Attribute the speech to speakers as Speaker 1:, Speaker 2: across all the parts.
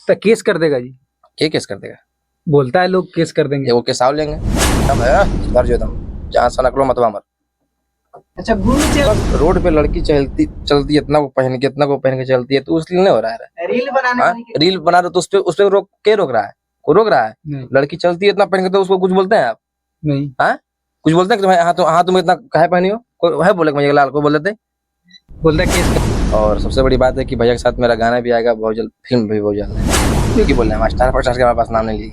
Speaker 1: तो केस कर देगा जी।
Speaker 2: क्या केस कर देगा?
Speaker 1: बोलता है लोग केस कर देंगे।
Speaker 2: वो केस आव लेंगे तब है सुधर जो तुम जहाँ से नकलो मतवा मत।
Speaker 1: अच्छा
Speaker 2: रोड पे लड़की चलती चलती है इतना को पहन के चलती है तो उसलिए नहीं हो रहा है
Speaker 1: रील बनाने
Speaker 2: रील बना रहे तो उस पे रोक के रोक रहा है? को रोक रहा है? लड़की चलती है इतना पहन के तो उसको कुछ बोलते हैं आप?
Speaker 1: नहीं।
Speaker 2: हाँ कुछ बोलते हैं कि तुम्हें तुम इतना काहे पहनी हो? कोई है बोले मुझे लाल को बोल देते?
Speaker 1: बोलता है केस कर।
Speaker 2: और सबसे बड़ी बात है कि भैया के साथ मेरा गाना भी आएगा बहुत जल्द, फिल्म भी बहुत जल्द है। क्यों बोल रहे हैं स्टार के हमारे पास नाम नहीं ली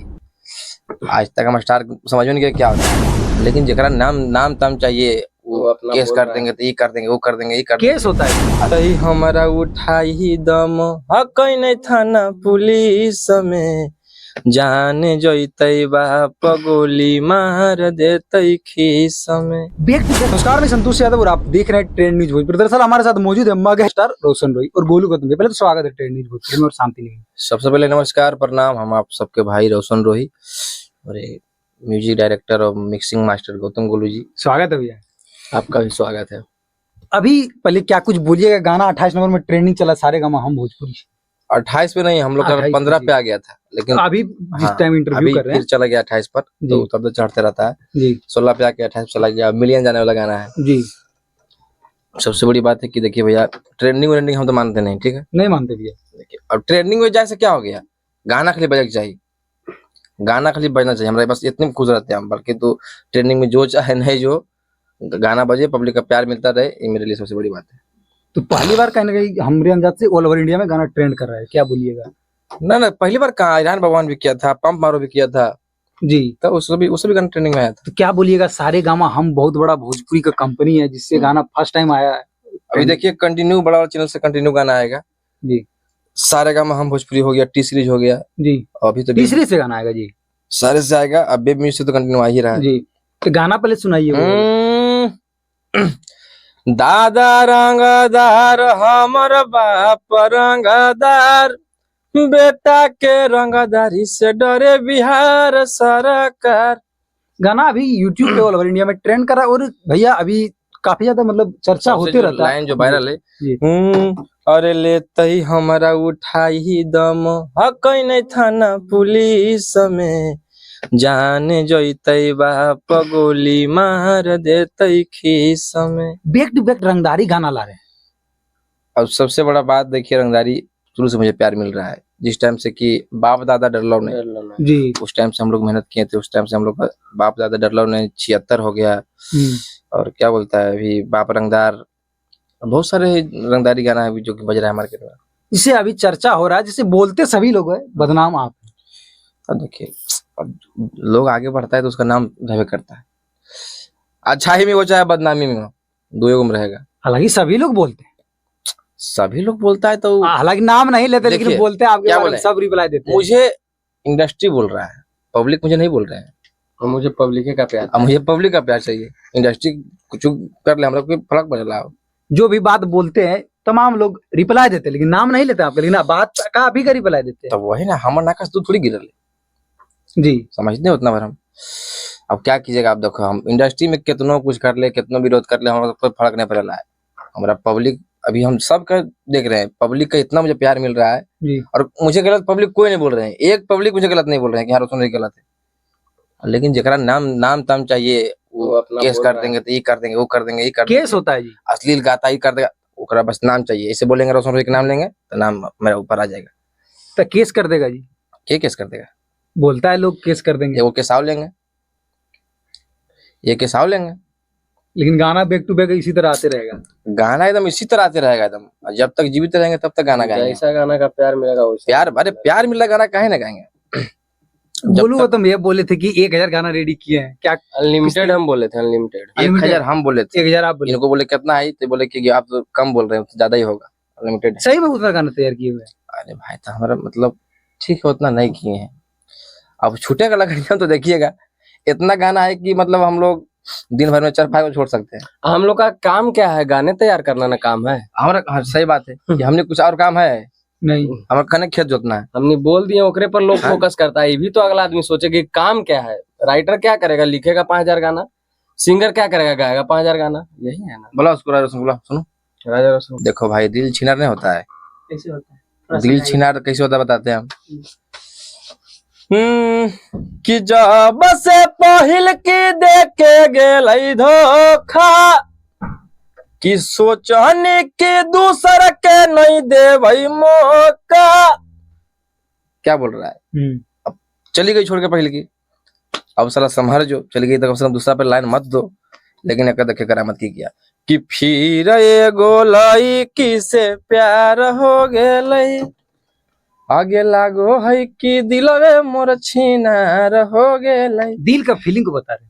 Speaker 2: आज तक। हम स्टार समझ में नहीं गया क्या होता है, लेकिन जरा नाम ताम चाहिए वो केस कर देंगे तो ये कर देंगे वो कर देंगे ये कर
Speaker 1: केस होता है।
Speaker 2: सही हमारा उठाई दम हक नहीं थाना पुलिस में जाने जइतई बाप गोली मार देतई खीस में।
Speaker 1: नमस्कार, मैं संतोष यादव और आप देख रहे हैं ट्रेंड न्यूज भोजपुरी। दरअसल हमारे साथ मौजूद है मगह स्टार रोशन रोही और गोलू गौतम। पहले तो स्वागत है ट्रेंड न्यूज भोजपुरी में और शांति नहीं।
Speaker 2: सबसे पहले नमस्कार प्रणाम, हम आप सबके भाई रोशन रोही और म्यूजिक डायरेक्टर और मिक्सिंग मास्टर गौतम गोलू जी।
Speaker 1: स्वागत है भैया।
Speaker 2: आपका भी स्वागत है।
Speaker 1: अभी पहले क्या कुछ बोलिएगा, गाना 28 नंबर में ट्रेंडिंग चला सारे गामा हम भोजपुरी।
Speaker 2: 28 पे नहीं, हम लोग का 15 पे आ गया था, लेकिन
Speaker 1: अभी जिस टाइम इंटरव्यू कर रहे हैं
Speaker 2: फिर चला गया 28 पर, तो तब तो चढ़ते रहता है जी। 16 पे आके 28 चला गया, मिलियन जाने वाला गाना है जी। सबसे बड़ी बात है कि देखिए भैया, ट्रेंडिंग हम तो मानते नहीं, ठीक है? नहीं मानते भैया। देखिए अब ट्रेंडिंग में जाए से क्या हो गया, गाना खाली बजना चाहिए, गाना खाली बजना चाहिए, हमारे बस इतने खुश रहते हैं हम। बल्कि तो ट्रेंडिंग में जो चाहे नहीं जो गाना बजे, पब्लिक का प्यार मिलता रहे, ये मेरे लिए सबसे बड़ी बात है। तो
Speaker 1: पहली बार कहीं ना कहीं हमरे अंदाज से ऑल ओवर इंडिया में गाना ट्रेंड कर रहा है, क्या बोलिएगा?
Speaker 2: ना पहली बार कहाँ, ईरान भगवान भी किया था, पंप मारो भी किया था जी, तो उससे भी गाना ट्रेंडिंग में आया था।
Speaker 1: तो क्या बोलिएगा, सारे गामा हम बहुत बड़ा भोजपुरी का कंपनी है जिससे गाना फर्स्ट टाइम आया है।
Speaker 2: अभी देखिए कंटिन्यू बड़ा वाला चैनल से कंटिन्यू गाना आएगा जी। सारे गामा हम भोजपुरी हो गया, टी सीरीज हो गया जी, अभी तो टी सीरीज से गाना आएगा जी, सारे से आएगा। अब बेब म्यूजिक से तो कंटिन्यू आ ही रहा है जी।
Speaker 1: तो गाना पहले सुनाइए।
Speaker 2: दादा रंगदार हमर बाप रंगदार, बेटा के रंगदारी से डरे बिहार सरकार।
Speaker 1: गाना अभी यूट्यूब पे ऑल ओवर इंडिया में ट्रेंड कर रहा है और भैया अभी काफी ज्यादा मतलब चर्चा होते रहता है।
Speaker 2: लाइन जो वायरल है, अरे लेते हमारा उठाई दम हक नहीं थाना पुलिस में जाने जइतई बाप गोली मार देतई खीस में।
Speaker 1: बैक टू बैक रंगदारी गाना ला रहे हैं।
Speaker 2: अब सबसे बड़ा बात देखिए, रंगदारी शुरू से मुझे प्यार मिल रहा है, जिस टाइम से कि बाप दादा डरलो ने जी, उस टाइम से हम लोग मेहनत किए थे। उस टाइम से हम लोग बाप दादा डरलो ने 76 हो गया, और क्या बोलता है अभी बाप रंगदार, बहुत सारे रंगदारी गाना है जो कि बज रहा है मार्केट में, जिससे
Speaker 1: अभी चर्चा हो रहा है, जिसे बोलते सभी लोग है, बदनाम आप।
Speaker 2: अब देखिए, अब लोग आगे बढ़ता है तो उसका नाम रहबे करता है, अच्छाई में हो चाहे बदनामी में हो, दो में रहेगा।
Speaker 1: हालांकि सभी लोग बोलते हैं,
Speaker 2: सभी लोग बोलता है तो
Speaker 1: हालांकि नाम नहीं लेते लेकिन बोलते हैं आपके बारे में, सब रिप्लाई देते हैं।
Speaker 2: मुझे इंडस्ट्री बोल रहा है, पब्लिक मुझे नहीं बोल रहे हैं, और मुझे पब्लिक का प्यार, मुझे पब्लिक का प्यार चाहिए। इंडस्ट्री कुछ कर ले, हम लोग कोई फर्क पड़ेगा।
Speaker 1: जो भी बात बोलते हैं तमाम लोग रिप्लाई देते हैं, लेकिन नाम नहीं लेते आपके, लेकिन बात का आप ही का रिप्लाई देते हैं।
Speaker 2: तो वही ना, हमर नाकाश दूध थोड़ी गिरल
Speaker 1: जी,
Speaker 2: समझते उतना बार हम। अब क्या कीजिएगा, आप देखो हम इंडस्ट्री में कितनों कुछ कर ले, कितनों विरोध कर ले, हमारा कोई फर्क नहीं पड़ रहा है। हमारा पब्लिक अभी हम सब का देख रहे हैं, पब्लिक का इतना मुझे प्यार मिल रहा है जी। और मुझे गलत पब्लिक कोई नहीं बोल रहे हैं, एक पब्लिक मुझे गलत नहीं बोल रहे हैं कि हाँ रोशन गलत है, लेकिन जरा नाम ताम चाहिए वो केस कर देंगे तो ये कर देंगे वो कर देंगे ये कर देंगे।
Speaker 1: केस होता है जी,
Speaker 2: अश्लील गाता ही कर देगा, ओकरा बस नाम चाहिए। इसे बोलेंगे रोशन रोही का नाम लेंगे तो नाम मेरे ऊपर आ जाएगा,
Speaker 1: तो केस कर देगा जी।
Speaker 2: क्या केस कर देगा?
Speaker 1: बोलता है लोग केस कर देंगे,
Speaker 2: वो केस आव लेंगे, ये केस आव लेंगे,
Speaker 1: लेकिन गाना बैक टू बैक इसी तरह आते रहेगा।
Speaker 2: गाना एकदम इसी तरह आते रहेगा, एकदम जब तक जीवित रहेंगे तब तक गाना गाएंगे।
Speaker 3: ऐसा गाना का प्यार मिलेगा वैसा
Speaker 2: प्यार, अरे प्यार मिला गाना काहे ना गाएंगे।
Speaker 1: बोलूँगा तो ये बोले थे कि 1000 गाना रेडी किए हैं, क्या
Speaker 3: अनलिमिटेड हम बोले थे, अनलिमिटेड
Speaker 2: 1000 हम बोले थे,
Speaker 1: 1000 आप बोले।
Speaker 2: इनको बोले कितना है तो बोले कि आप तो कम बोल रहे हैं, ज्यादा ही होगा, अनलिमिटेड।
Speaker 1: सही में उतना गाना तैयार किए हुए?
Speaker 2: अरे भाई तो हमारा मतलब ठीक है, उतना नहीं किए हैं, अब छूटेगा लकड़ियां तो देखिएगा। इतना गाना है कि मतलब हम लोग दिन भर में 4-5 को छोड़ सकते हैं।
Speaker 3: हम लोग का काम क्या है, गाने तैयार करना ना काम है
Speaker 2: हमारा। सही बात है कि हमने कुछ और काम है
Speaker 1: नहीं,
Speaker 2: हमारा कने खेत जोतना है।
Speaker 3: हमने बोल दिए, ओकरे पर लोग फोकस करता है। ये भी तो अगला आदमी सोचे कि काम क्या है, राइटर क्या करेगा, लिखेगा 5000 गाना, सिंगर क्या करेगा, गाएगा 5000 गाना, यही है ना।
Speaker 2: बोला उसको राजा सुनो,
Speaker 3: राजा रोशन।
Speaker 2: देखो भाई, दिल छिनर नहीं होता है,
Speaker 1: कैसे होता है?
Speaker 2: दिल छिनार कैसे होता बताते हैं हम। कि जब से पहिल की देखे गेलै धोखा, कि सोचनी कि दूसर के नहीं देबै मौका। क्या बोल रहा है? अब चली गई छोड़ के पहिल की, अब साला संभर जो चली गई तो कम से कम दूसरा पे लाइन मत दो। लेकिन एक देखे करामत की किया कि फिर एगो लड़की से प्यार हो गेलै, आगे लागो है कि दिलवे मोर छिनार हो गेलै।
Speaker 1: दिल का फीलिंग को बता रहे।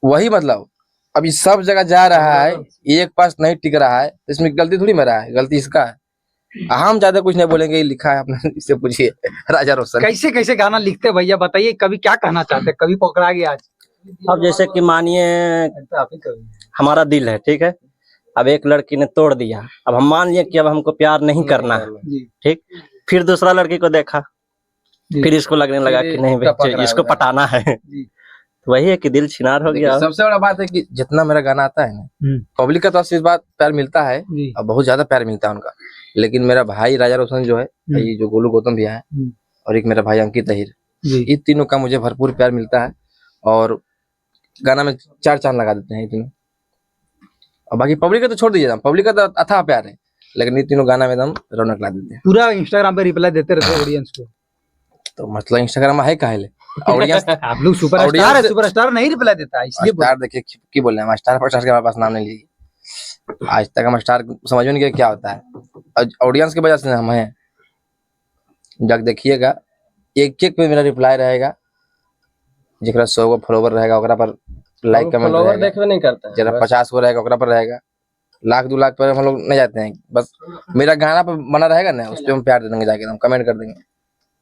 Speaker 2: वही मतलब अभी सब जगह जा रहा है, एक पास नहीं टिक रहा है, इसमें गलती थोड़ी मेरा है, गलती इसका है। हम ज्यादा कुछ नहीं बोलेंगे, लिखा है आपने, इससे पूछिए राजा रोशन।
Speaker 1: कैसे कैसे गाना लिखते हैं भैया, बताइए। कभी क्या कहना चाहते हैं, कभी पकड़ा गया आज?
Speaker 4: अब जैसे कि मानिए हमारा दिल है, ठीक है, अब एक लड़की ने तोड़ दिया, अब हम मान लिए कि अब हमको प्यार नहीं करना है, ठीक, फिर दूसरा लड़की को देखा, फिर इसको लगने लगा कि नहीं बच्चे इसको पटाना है, तो वही है कि दिल छिनार हो गया।
Speaker 2: सबसे बड़ा बात है कि जितना मेरा गाना आता है ना, पब्लिक का तो इस बात प्यार मिलता है और बहुत ज्यादा प्यार मिलता है उनका, लेकिन मेरा भाई राजा रोशन जो है, ये जो गोलू गौतम भैया है, और एक मेरा भाई अंकित अहिर, ये तीनों का मुझे भरपूर प्यार मिलता है और गाना में 4 चांद लगा देते हैं ये तीनों। और बाकी पब्लिक का तो छोड़ दीजिए, पब्लिक का तो अथाह प्यार है, लेकिन ये तीनों गाना में एकदम रौनक ला देते हैं।
Speaker 1: पूरा इंस्टाग्राम पे रिप्लाई देते रहते हैं ऑडियंस को, तो
Speaker 2: मतलब इंस्टाग्राम में है काहे ऑडियंस?
Speaker 1: आप लोग सुपरस्टार है, सुपरस्टार नहीं रिप्लाई देता है इसलिए।
Speaker 2: स्टार देखिए की बोल रहे हैं, स्टार पर स्टार के हमारे पास नाम नहीं लिए, आज तक हम स्टार समझ में नहीं क्या होता है, ऑडियंस की वजह से हम हैं। जब देखिएगा एक एक पे मेरा रिप्लाई रहेगा, जरा 100 गो फॉलोवर रहेगा ओकरा पर लाइक कमेंट रहेगा,
Speaker 3: देखबे नहीं करता है,
Speaker 2: जरा 50 गो रहेगा ओकरा पर रहेगा, 1,00,000 2 लाख पर हम लोग नहीं जाते हैं। बस मेरा गाना पर बना रहेगा ना, उस पर हम प्यार दे देंगे, जाके हम कमेंट कर देंगे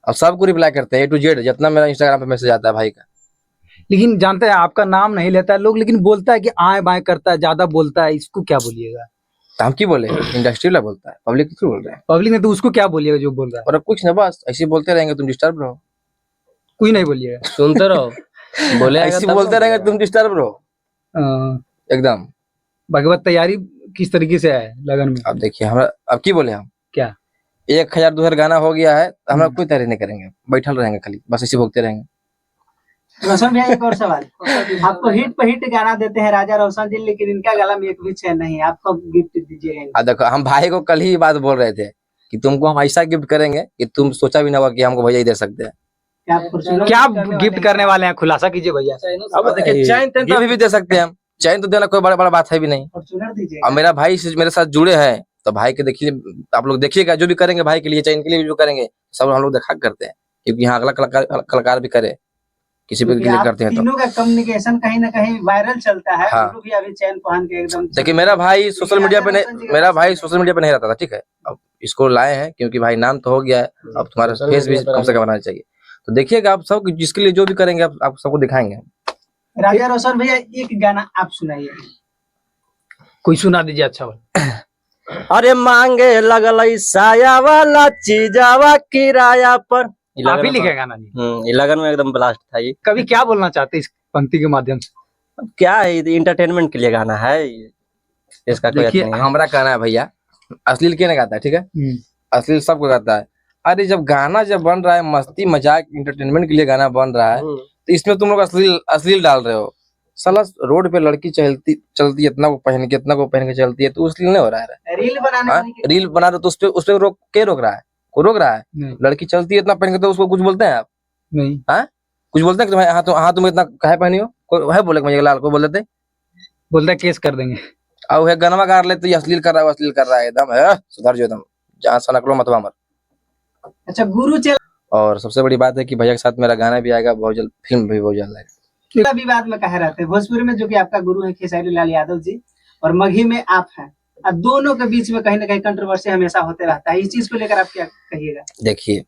Speaker 2: और सबको रिप्लाई करते हैं A to Z, जितना मेरा इंस्टाग्राम पे मैसेज आता है भाई का।
Speaker 1: लेकिन जानते हैं आपका नाम नहीं लेता है लोग, लेकिन बोलता है कि आए बाएं करता है, ज्यादा बोलता है, इसको क्या बोलिएगा?
Speaker 2: तो हम की बोले, इंडस्ट्री वाला बोलता है, पब्लिक क्यों बोल रहे हैं?
Speaker 1: पब्लिक ने तो उसको क्या बोलिएगा जो बोल रहा है?
Speaker 2: और कुछ ना, बस ऐसे बोलते रहेंगे, तुम डिस्टर्ब रहो,
Speaker 1: कोई नहीं बोलिएगा,
Speaker 3: सुनते रहो, बोले
Speaker 2: ऐसे बोलते रहेंगे, तुम डिस्टर्ब रहो एकदम।
Speaker 1: बाकी बात तैयारी किस तरीके से है लगन में?
Speaker 2: अब देखिए हमरा, अब की बोले हम
Speaker 1: क्या
Speaker 2: 1000 2000 गाना हो गया है, हम लोग कोई तैयारी नहीं करेंगे, बैठल रहेंगे खाली, बस ऐसे भोगते रहेंगे।
Speaker 5: रोशन भैया एक और सवाल, आपको हिट पे हिट गाना देते हैं राजा रोशन जी, लेकिन इनका गला में एक भी चैन नहीं है, आपको गिफ्ट दीजिएगा?
Speaker 2: देखो हम भाई को कल ही बात बोल रहे थे कि तुमको हम ऐसा गिफ्ट करेंगे कि तुम सोचा भी ना होगा कि हमको भैया ही दे सकते हैं।
Speaker 1: क्या गिफ्ट करने वाले हैं, खुलासा कीजिए भैया।
Speaker 2: अब देखिए चैन तो अभी भी दे सकते हैं हम, चैन तो देना कोई बड़ा बड़ा बात है भी नहीं। और मेरा भाई मेरे साथ जुड़े हैं, तो भाई के देखिए, आप लोग देखिएगा जो भी करेंगे भाई के लिए, चैन के लिए जो करेंगे सब हम लोग देखा करते हैं, क्योंकि यहाँ अगला कलाकार भी करे, किसी भी लिए करते हैं।
Speaker 5: तीनों का कम्युनिकेशन कहीं ना कहीं वायरल चलता है। हाँ। भी अभी चैन पहन के एकदम,
Speaker 2: देखिए मेरा भाई सोशल मीडिया पे नहीं रहता था, ठीक है, अब इसको लाए हैं क्योंकि भाई नाम तो हो गया है, अब तुम्हारा फेस भी कम से कम बनाना चाहिए। तो देखिएगा आप सब, जिसके लिए जो भी करेंगे आप सबको दिखाएंगे।
Speaker 5: राजा रोशन भैया एक गाना आप सुनाइए,
Speaker 1: कोई सुना दीजिए अच्छा वाला।
Speaker 4: अरे मांगे लगल साया वाला चीजावा किराया पर,
Speaker 1: आप ही लिखे गाना जी?
Speaker 4: ये लगन में एकदम ब्लास्ट था ये।
Speaker 1: कभी क्या बोलना चाहते इस पंक्ति के माध्यम से?
Speaker 4: अब क्या है, इंटरटेनमेंट के लिए गाना है, इसका कोई
Speaker 2: देखिए हमारा कहना है भैया, अश्लील क्या नहीं गाता है, ठीक है, अश्लील सबको गाता है। अरे जब गाना जब बन रहा है, मस्ती मजाक इंटरटेनमेंट के लिए गाना बन रहा है, तो इसमें तुम लोग अश्लील डाल रहे हो। साला रोड पे लड़की चलती इतना को पहन के चलती है, तो अश्लील नहीं हो रहा है? रील बना रहे तो उस पे रोक रहा है? को रोक रहा है? लड़की चलती है इतना पहन के, तो उसको कुछ बोलते हैं आप?
Speaker 1: नहीं।
Speaker 2: हाँ कुछ बोलते हैं कि हाँ तुम इतना काहे पहनी हो? कोई है बोले मुझे लाल को बोल देते,
Speaker 1: बोलता केस कर देंगे।
Speaker 2: अब है गनवा गार लेते, तो अश्लील कर रहा है एकदम, है सुधर जो एकदम, जहाँ से नकलो मतवा मत।
Speaker 5: अच्छा गुरु चल,
Speaker 2: और सबसे बड़ी बात है कि भैया के साथ मेरा गाना भी आएगा बहुत जल्द, फिल्म भी बहुत जल्द आएगा।
Speaker 5: विवाद में कहे रहते हैं भोजपुरी में, जो कि आपका गुरु है खेसारी लाल यादव जी, और मगही में आप हैं, अब दोनों के बीच में कहीं ना कहीं कंट्रोवर्सी हमेशा होते रहता है, इस चीज को लेकर आप क्या कहिएगा?
Speaker 2: देखिए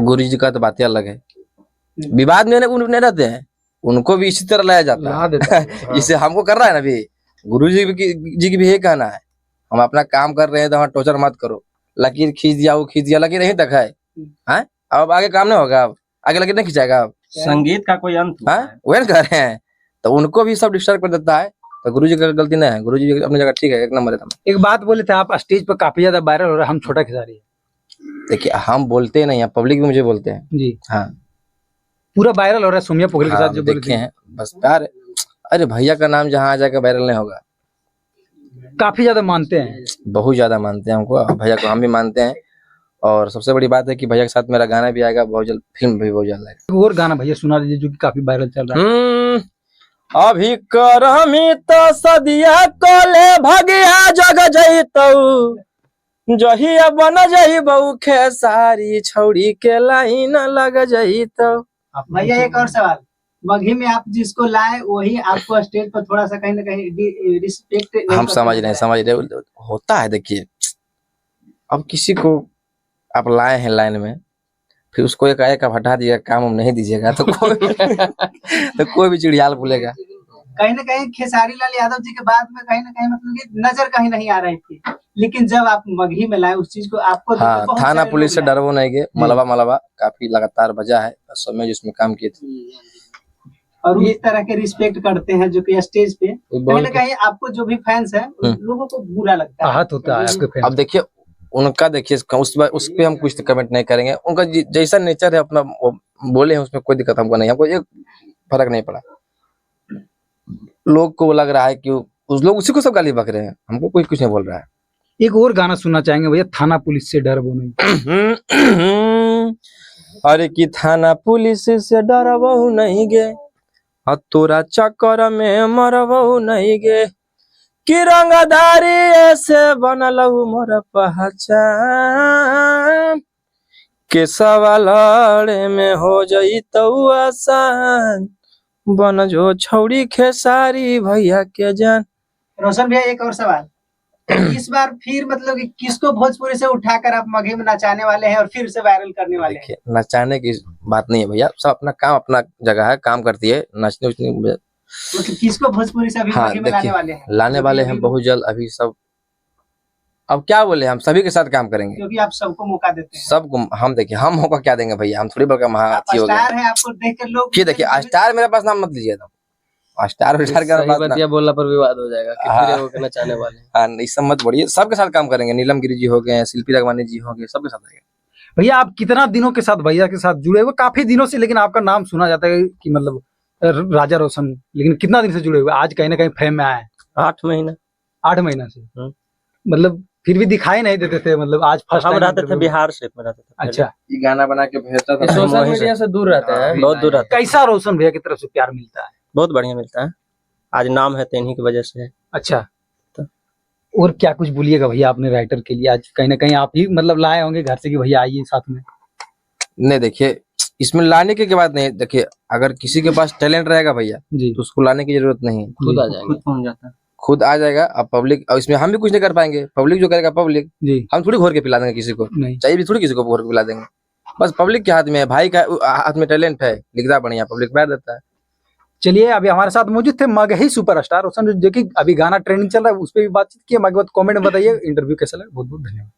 Speaker 2: गुरु जी का तो बातें अलग है, विवाद में नहीं रहते हैं, उनको भी इसी तरह लाया जाता है जिससे हमको कर रहा है ना। अभी गुरु जी की भी यही कहना है, हम अपना काम कर रहे हैं तो हमारा टॉर्चर मत करो, लकीर खींच दिया वो खींच दिया, लकीर यहीं तक है, अब आगे काम नहीं होगा, अब आगे लकीर नहीं खिंचाएगा, अब
Speaker 4: संगीत का कोई अंत है,
Speaker 2: वही कह रहे हैं, तो उनको भी सब डिस्टर्ब कर देता है। तो गुरु जी का गलती नहीं है, गुरु जी अपनी जगह ठीक है, एक नंबर है।
Speaker 1: एक बात बोले थे आप, स्टेज पर काफी ज्यादा वायरल हो रहा है, हम छोटा खिलाड़ी है,
Speaker 2: देखिए हम बोलते नहीं हैं, पब्लिक भी मुझे बोलते हैं।
Speaker 1: जी
Speaker 2: हाँ
Speaker 1: पूरा वायरल हो रहा है सोमिया पोखरे के
Speaker 2: हाँ,
Speaker 1: साथ जो बोले
Speaker 2: देखे
Speaker 1: थे।
Speaker 2: हैं बस प्यार है। अरे भैया का नाम जहाँ आ जाएगा वायरल नहीं होगा।
Speaker 1: काफी ज्यादा मानते हैं।
Speaker 2: बहुत ज्यादा मानते हैं हमको, भैया को हम भी मानते हैं। और सबसे बड़ी बात है कि भैया के साथ मेरा गाना भी आएगा बहुत जल्द, फिल्म भी बहुत जल्द आएगा।
Speaker 1: एक और गाना भैया सुना दीजिए जो कि काफी वायरल चल रहा है।
Speaker 2: अभी करमी तो सदिया कोले भगिया जग जइतौ, जहिया बन जइबौ खेसारी छौड़ी के लाइन लग जइतौ।
Speaker 5: भैया एक और सवाल, मगही में आप जिसको लाए वही आपको स्टेज पर थोड़ा सा कहीं ना कहीं रिस्पेक्ट
Speaker 2: हम समझ रहे होता है। देखिए अब किसी को आप लाए हैं लाइन में, फिर उसको एक आप हटा दिएगा, काम नहीं दीजिएगा तो कोई भी चिड़ियाल बोलेगा।
Speaker 5: कहीं ना कहीं खेसारी लाल यादव जी के बाद में कहीं ना कहीं मतलब कि नजर कहीं नहीं आ रही थी, लेकिन जब आप मगही में लाए उस चीज को आपको
Speaker 2: हाँ,
Speaker 5: बहुत
Speaker 2: थाना
Speaker 5: सारे
Speaker 2: पुलिस से
Speaker 5: लोग लाए।
Speaker 2: डरवो नहीं गए। मलबा काफी लगातार बजा है समय जिसमें काम किए थे।
Speaker 5: और इस तरह के रिस्पेक्ट करते हैं जो कि स्टेज पे कहीं ना कहीं आपको जो भी फैंस है उन लोगों को बुरा लगता है,
Speaker 1: आहत होता है आपके फैन।
Speaker 2: अब देखिए उनका, देखिए उस पे हम कुछ कमेंट नहीं करेंगे। उनका जैसा नेचर है अपना वो बोले हैं, उसमें कोई दिक्कत हमको नहीं, हमको एक फर्क नहीं पड़ा। लोग को लग रहा है कि उस लोग उसी को सब गाली बक रहे हैं, हमको कोई कुछ नहीं बोल रहा है।
Speaker 1: एक और गाना सुनना चाहेंगे भैया, थाना पुलिस से डर वो नहीं।
Speaker 2: अरे कि थाना पुलिस से डरबहु नहीं गे, तोरा चक्कर में मरबहु नहीं गे, कि रंगदारी ऐसे बनलहु मोर पहचान, के सवाल में हो जइतौ आसान, बन जो छौड़ी खेसारी भैया के जान।
Speaker 5: रोशन भैया एक और सवाल, इस बार फिर मतलब कि किसको भोजपुरी से उठाकर आप मगही में नचाने वाले हैं और फिर से वायरल करने वाले हैं?
Speaker 2: नचाने की बात नहीं है भैया, सब अपना काम अपना जगह है, काम करती है, नचने उचने।
Speaker 5: मतलब किसको भोजपुरी से अभी
Speaker 2: हाँ
Speaker 5: मगही में लाने वाले हैं?
Speaker 2: लाने वाले हैं बहुत जल्द। अभी सब अब क्या बोले, हम सभी के साथ काम करेंगे,
Speaker 5: क्योंकि आप सबको मौका देते हैं।
Speaker 2: सबको हम देखिए, हम मौका क्या देंगे भैया, हम थोड़ी बड़का महारथी हो
Speaker 5: स्टार
Speaker 2: गए।
Speaker 5: है, आपको देखकर लोग
Speaker 2: कि देखिए स्टार मेरे पास नाम मत लीजिए, स्टार का
Speaker 3: सही
Speaker 2: बात
Speaker 3: बतिया बोलना पर विवाद हो जाएगा कि फिर वो कहना चाहने वाले हैं।
Speaker 2: हाँ, इस सब मत बढ़िए, सबके साथ काम करेंगे। नीलम गिरी जी हो गए, शिल्पी रघवानी जी हो गए, सबके साथ रहेंगे।
Speaker 1: भैया आप कितना दिनों के साथ भैया के साथ जुड़े हुए? काफी दिनों से, लेकिन आपका नाम सुना जाता है कि मतलब राजा रोशन, लेकिन कितना दिन से जुड़े हुए? आज कहीं ना कहीं फेम में आए।
Speaker 4: 8 महीना।
Speaker 1: 8 महीना से मतलब फिर भी दिखाई नहीं देते थे, मतलब आज फर्स्ट
Speaker 4: हम
Speaker 1: टाइम
Speaker 4: रहते थे बिहार से में रहते थे।
Speaker 1: अच्छा,
Speaker 2: ये गाना बना के भेजता था,
Speaker 3: सोशल मीडिया से दूर रहते हैं।
Speaker 4: बहुत दूर रहते हैं।
Speaker 1: कैसा रोशन भैया की तरफ से प्यार मिलता है?
Speaker 4: बहुत बढ़िया मिलता है, आज नाम है तो इन्हीं की वजह से है।
Speaker 1: अच्छा, और क्या कुछ बोलिएगा भैया अपने राइटर के लिए? आज कहीं ना कहीं आप ही मतलब लाए होंगे घर से कि भैया आइए साथ में।
Speaker 2: नहीं देखिए इसमें लाने की बात नहीं। देखिए अगर किसी के पास टैलेंट रहेगा भैया
Speaker 1: जी
Speaker 2: तो उसको लाने की जरूरत नहीं है,
Speaker 3: खुद आ जाएंगे।
Speaker 4: खुद पहुंच जाता है।
Speaker 2: खुद आ जाएगा। अब पब्लिक, और इसमें हम भी कुछ नहीं कर पाएंगे, पब्लिक जो करेगा पब्लिक।
Speaker 1: जी
Speaker 2: हम थोड़ी घोर के पिला देंगे किसी को,
Speaker 1: नहीं
Speaker 2: चाहिए भी थोड़ी किसी को घोर के पिला देंगे। बस पब्लिक के हाथ में है, भाई का हाथ में टैलेंट है, लिखता बढ़िया, पब्लिक प्यार देता है।
Speaker 1: चलिए, अभी हमारे साथ मौजूद थे मगही सुपरस्टार रोशन, जो कि अभी गाना ट्रेंडिंग चल रहा है, उस पर भी बातचीत की। कमेंट में बताइए इंटरव्यू कैसा लगा। बहुत बहुत धन्यवाद।